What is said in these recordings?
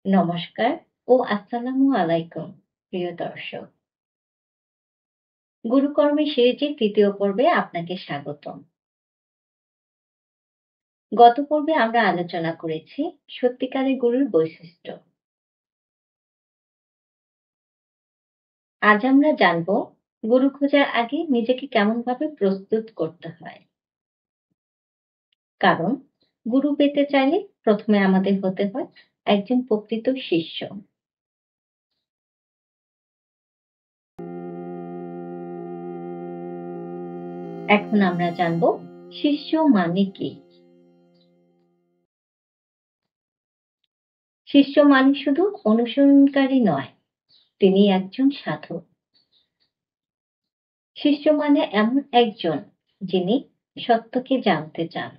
নমস্কার ও আসসালামু আলাইকুম প্রিয় দর্শক। গুরুকর্মে সিরিজের ৩য় পর্বে আপনাকে স্বাগতম। গত পর্বে আমরা আলোচনা করেছি সত্যিকারের গুরুর বৈশিষ্ট্য। আজ আমরা জানব গুরু খোঁজার আগে নিজেকে কেমনভাবে প্রস্তুত করতে হয়। কারণ গুরু পেতে চাইলে প্রথমে আমাদের হতে হয় একজন প্রকৃত শিষ্য। এখন আমরা জানব শিষ্য মানে কি। শিষ্য মানে শুধু অনুসরণকারী নয়, তিনি একজন সাধক। শিষ্য মানে এমন একজন যিনি সত্যকে জানতে চান,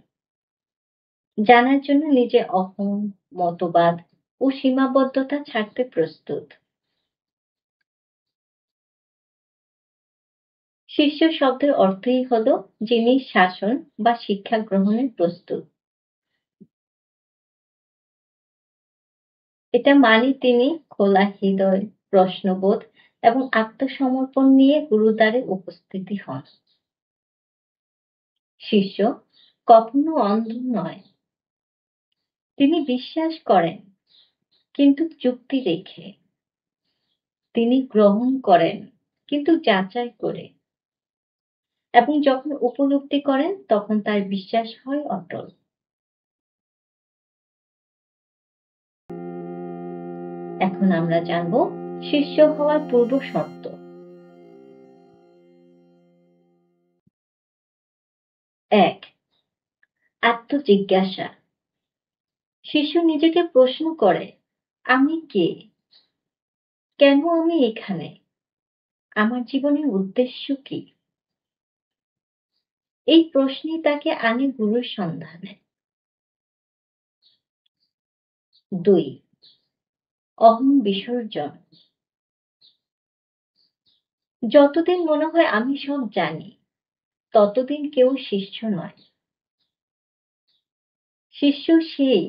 জানার জন্য নিজের অহং, মতবাদ ও সীমাবদ্ধতা ছাড়তে প্রস্তুত। শিষ্য শব্দের অর্থই হলো যিনি শাসন বা শিক্ষা গ্রহণের প্রস্তুত। এটা মানে তিনি খোলা হৃদয়, প্রশ্নবোধ এবং আত্মসমর্পণ নিয়ে গুরুদ্বারে উপস্থিতি হন। শিষ্য কখনো অন্ধ নয়, তিনি বিশ্বাস করেন কিন্তু যুক্তি রেখে। তিনি গ্রহণ করেন কিন্তু যাচাই করে, এবং যখন উপলব্ধি করেন তখন তার বিশ্বাস হয় অটল। এখন আমরা জানব শিষ্য হওয়ার পূর্ব শর্ত। ১. আত্মজিজ্ঞাসা। শিষ্য নিজেকে প্রশ্ন করে, আমি কে? কেন আমি এখানে? আমার জীবনের উদ্দেশ্য কি? এই প্রশ্নই তাকে আনে গুরুর সন্ধানে। ২. অহং বিসর্জন। যতদিন মনে হয় আমি সব জানি, ততদিন কেউ শিষ্য নয়। শিষ্য সেই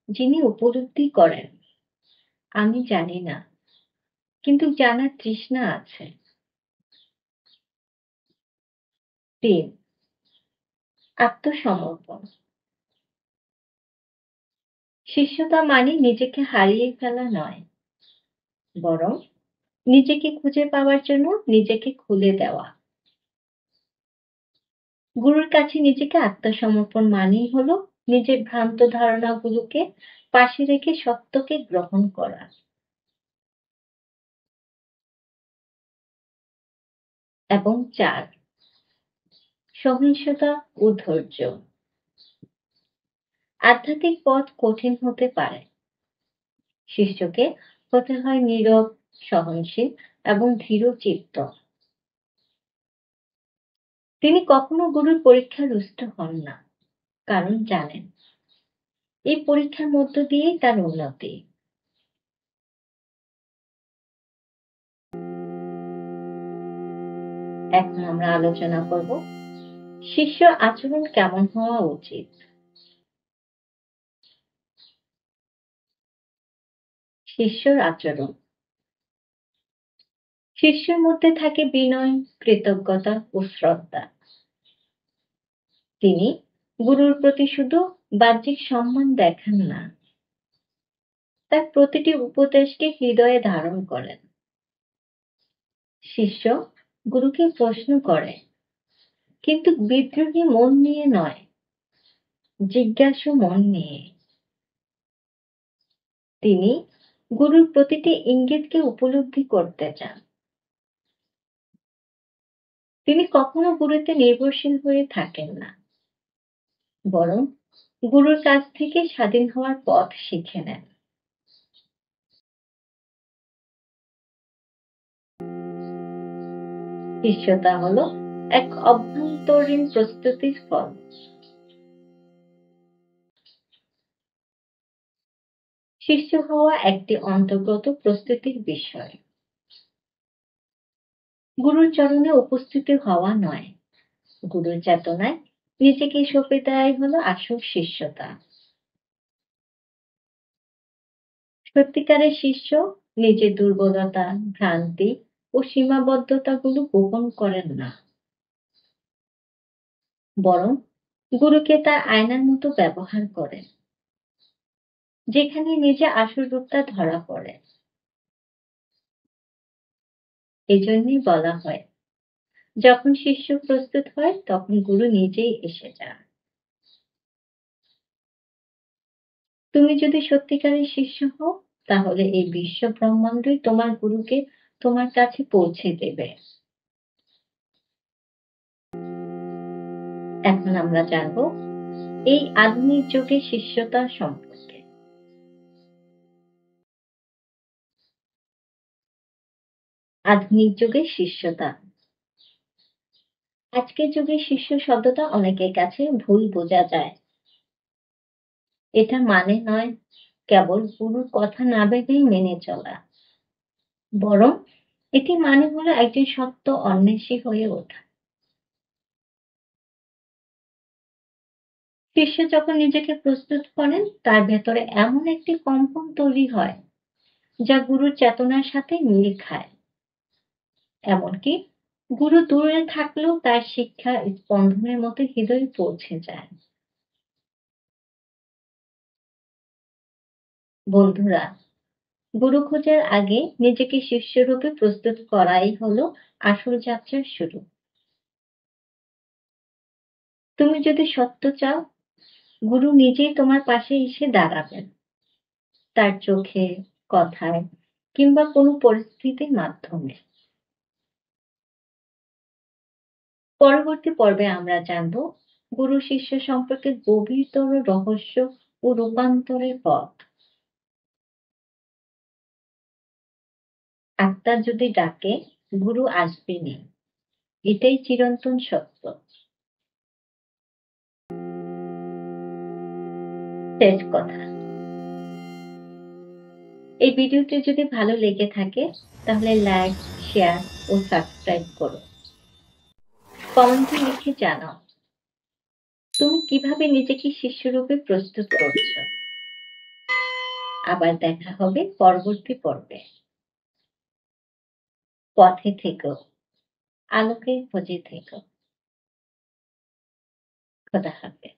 যিনি উপলব্ধি করেন, আমি জানি না, কিন্তু জানার তৃষ্ণা আছে। ৩. আত্মসমর্পণ। শিষ্যতা মানে নিজেকে হারিয়ে ফেলা নয়, বরং নিজেকে খুঁজে পাওয়ার জন্য নিজেকে খুলে দেওয়া। গুরুর কাছে নিজেকে আত্মসমর্পণ মানেই হলো নিজের ভ্রান্ত ধারণাগুলোকে পাশে রেখে সত্যকে গ্রহণ করা। এবং ৪. সহিষ্ণুতা ও ধৈর্য। আধ্যাত্মিক পথ কঠিন হতে পারে, শিষ্যকে হতে হয় নীরব, সহনশীল এবং দৃঢ়চিত্ত। তিনি কখনো গুরুর পরীক্ষায় রুষ্ট হন না, কারণ জানেন এই পরীক্ষার মধ্য দিয়েই তার উন্নতি। এখন আমরা আলোচনা করব শিষ্য আচরণ কেমন হওয়া উচিত। শিষ্যর আচরণ। শিষ্যের মধ্যে থাকে বিনয়, কৃতজ্ঞতা ও শ্রদ্ধা। তিনি গুরুর প্রতি শুধু বাহ্যিক সম্মান দেখান না, তার প্রতিটি উপদেশকে হৃদয়ে ধারণ করেন। শিষ্য গুরুকে প্রশ্ন করে, কিন্তু বিদ্রোহী মন নিয়ে নয়, জিজ্ঞাসু মন নিয়ে। তিনি গুরুর প্রতিটি ইঙ্গিতকে উপলব্ধি করতে চান। তিনি কখনো গুরুতে নির্ভরশীল হয়ে থাকেন না, বরং গুরুর কাছ থেকে স্বাধীন হওয়ার পথ শিখে নেন। শিষ্যতা হলো এক অভ্যন্তরীণ প্রস্তুতির ফল। শিষ্য হওয়া একটি অন্তর্গত প্রস্তুতির বিষয়, গুরুর চরণে উপস্থিত হওয়া নয়। গুরুর চেতনায় নিজেকে সঁপে দেওয়াই হলো আসল শিষ্যতা। সত্যিকারের শিষ্য নিজের দুর্বলতা, ভ্রান্তি ও সীমাবদ্ধতাগুলো গোপন করেন না, বরং গুরুকে তার আয়নার মতো ব্যবহার করেন, যেখানে নিজে আসল রূপটা ধরা পড়ে। এজন্যই বলা হয়, যখন শিষ্য প্রস্তুত হয় তখন গুরু নিজেই এসে যান। তুমি যদি সত্যিকারের শিষ্য হও, তাহলে এই বিশ্ব ব্রহ্মাণ্ডই তোমার গুরুকে তোমার কাছে পৌঁছে দেবে। এখন আমরা জানবো এই আধুনিক যুগে শিষ্যতা সম্পর্কে। আধুনিক যুগে শিষ্যতা। আজকের যুগে শিষ্য শব্দটা অনেকের কাছে ভুল বোঝা যায়। এটা মানে নয় কেবল গুরুর কথা না ভেবেই মেনে চলা, বরং এটি মানে হলো একজন সত্য অন্বেষী হয়ে ওঠা। শিষ্য যখন নিজেকে প্রস্তুত করেন, তার ভেতরে এমন একটি কম্পন তৈরি হয় যা গুরুর চেতনার সাথে মিল খায়। এমনকি গুরু দূরে থাকলেও তার শিক্ষা স্পন্দনের মতো হৃদয়ে পৌঁছে যায়। বন্ধুরা, গুরু খোঁজার আগে নিজেকে শিষ্যরূপে প্রস্তুত করাই হলো আসল যাত্রার শুরু। তুমি যদি সত্য চাও, গুরু নিজেই তোমার পাশে এসে দাঁড়াবেন, তার চোখে, কথায় কিংবা কোনো পরিস্থিতির মাধ্যমে। পরবর্তী পর্বে আমরা জানব গুরু শিষ্য সম্পর্কে গভীরতর রহস্য ও রূপান্তরের পথ। আত্মা যদি ডাকে, গুরু আসবেনই, এটাই চিরন্তন সত্য। শেষ কথা, এই ভিডিওটি যদি ভালো লেগে থাকে তাহলে লাইক, শেয়ার ও সাবস্ক্রাইব করো। কমেন্টে লিখে জানাও তুমি কিভাবে নিজেকে শিষ্যরূপে প্রস্তুত করছো। আবার দেখা হবে পরবর্তী পর্বে। পথে থেকো, আলোকের খোঁজে থেকো। খোদা হাফেজ।